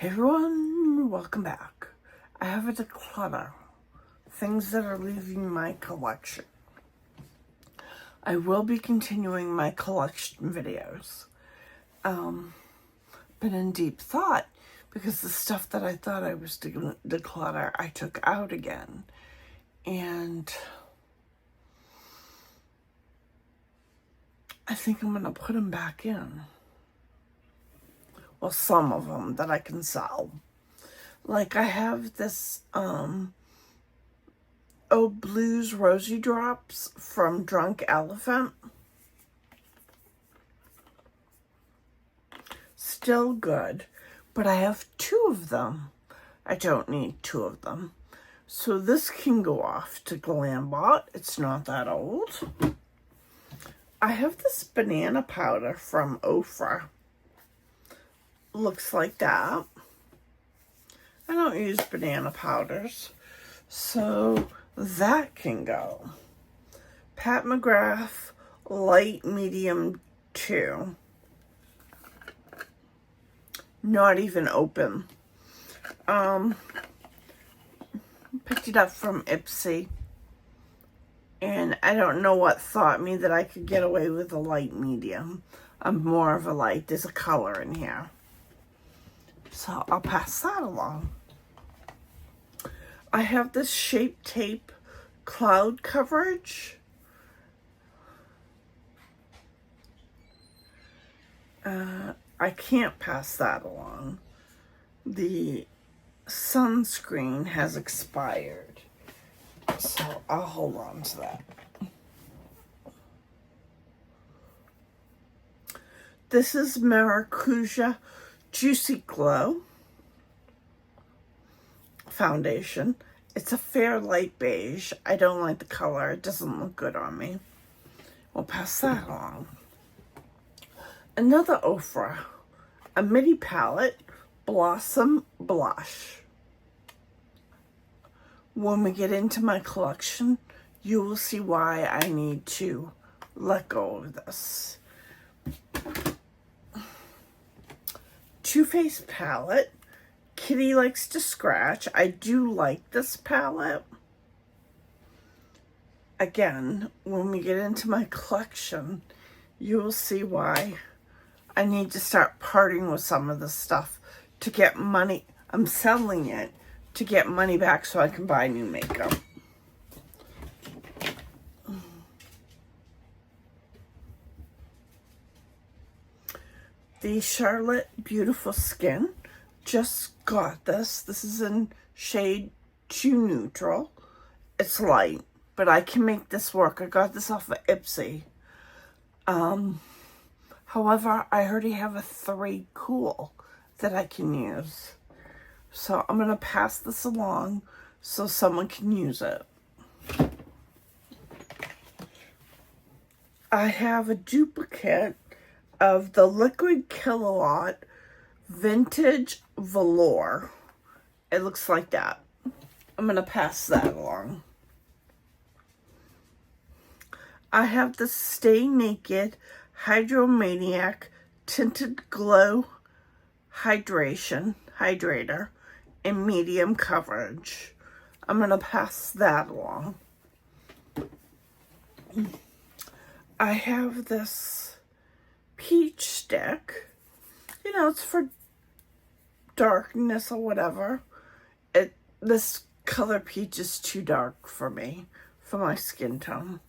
Hey everyone, welcome back. I have a declutter. Things that are leaving my collection. I will be continuing my collection videos. Been in deep thought because the stuff that I thought I was going to declutter, I took out again. And I think I'm going to put them back in. Well, some of them that I can sell. Like I have this, Oh Blues Rosy Drops from Drunk Elephant. Still good, but I have two of them. I don't need two of them. So this can go off to Glambot. It's not that old. I have this banana powder from Ofra. Looks like that. I don't use banana powders, so that can go. Pat McGrath Light Medium 2. Not even open. Picked it up from Ipsy. And I don't know what thought me that I could get away with a light medium. I'm more of a light. There's a color in here. So I'll pass that along. I have this Shape Tape cloud coverage. I can't pass that along. The sunscreen has expired. So I'll hold on to that. This is Maracuja Juicy Glow foundation. It's a fair light beige. I don't like the color. It doesn't look good on me. We'll pass that along. Another Ofra, a midi palette, Blossom Blush. When we get into my collection, you will see why I need to let go of this. Too Faced palette. Kitty Likes to Scratch. I do like this palette. Again, when we get into my collection, you will see why I need to start parting with some of this stuff to get money. I'm selling it to get money back so I can buy new makeup. The Charlotte Beautiful Skin. Just got this. This is in shade 2 Neutral. It's light, but I can make this work. I got this off of Ipsy. However, I already have a 3 Cool that I can use. So I'm going to pass this along so someone can use it. I have a duplicate of the Liquid Killawatt Vintage Velour. It looks like that. I'm going to pass that along. I have the Stay Naked Hydromaniac Tinted Glow Hydrator in medium coverage. I'm going to pass that along. I have this peach stick. You know, it's for darkness or whatever. This color peach is too dark for me, for my skin tone.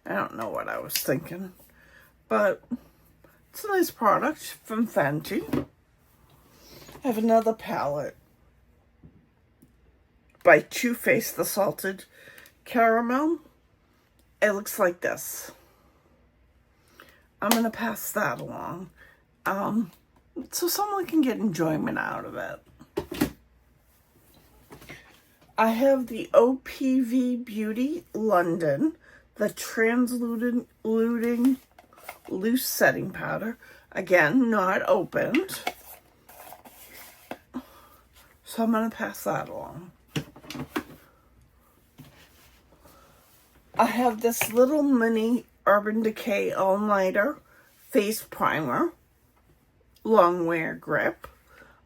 I don't know what I was thinking. But it's a nice product from Fenty. I have another palette by Too Faced, the Salted Caramel. It looks like this. I'm going to pass that along. So someone can get enjoyment out of it. I have the OPV Beauty London, the Transluting Loose Setting Powder. Again, not opened. So I'm going to pass that along. I have this little mini Urban Decay All Nighter Face Primer. Long wear grip.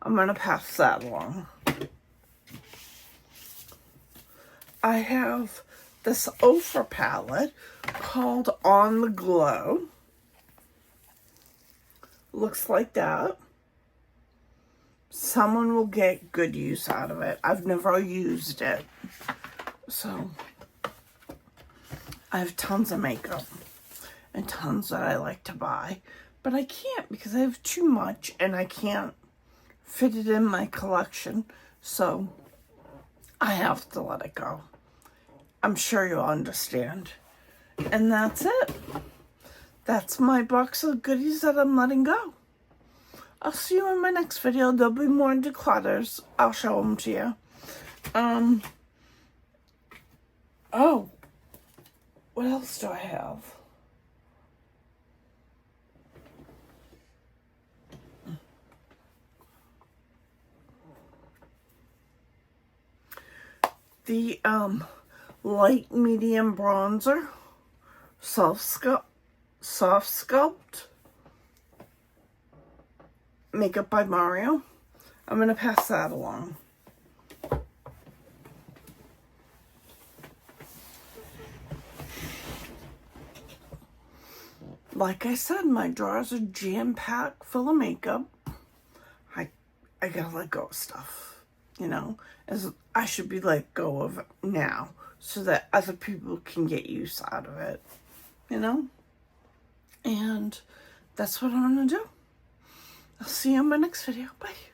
I'm going to pass that along. I have this Ofra palette called On the Glow. Looks like that. Someone will get good use out of it. I've never used it. So, I have tons of makeup and tons that I like to buy. But I can't because I have too much and I can't fit it in my collection. So, I have to let it go. I'm sure you'll understand. And that's it. That's my box of goodies that I'm letting go. I'll see you in my next video. There'll be more declutters. I'll show them to you. Oh. What else do I have? The, light medium bronzer. Soft Sculpt. Makeup by Mario. I'm going to pass that along. Like I said, my drawers are jam-packed full of makeup. I gotta let go of stuff, you know, as I should be let go of now so that other people can get use out of it, you know? And that's what I'm gonna do. I'll see you in my next video. Bye.